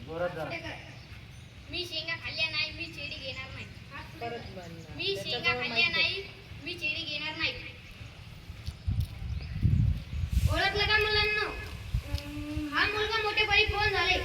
मी शेंगा खाल्ल्या नाही, मी चेडी घेणार नाही. परत मी शेंगा खाल्ल्या नाही, मी चेडी घेणार नाही. ओळखलं का मुलांना? हा मुलगा मोठेपणी कोण झाले?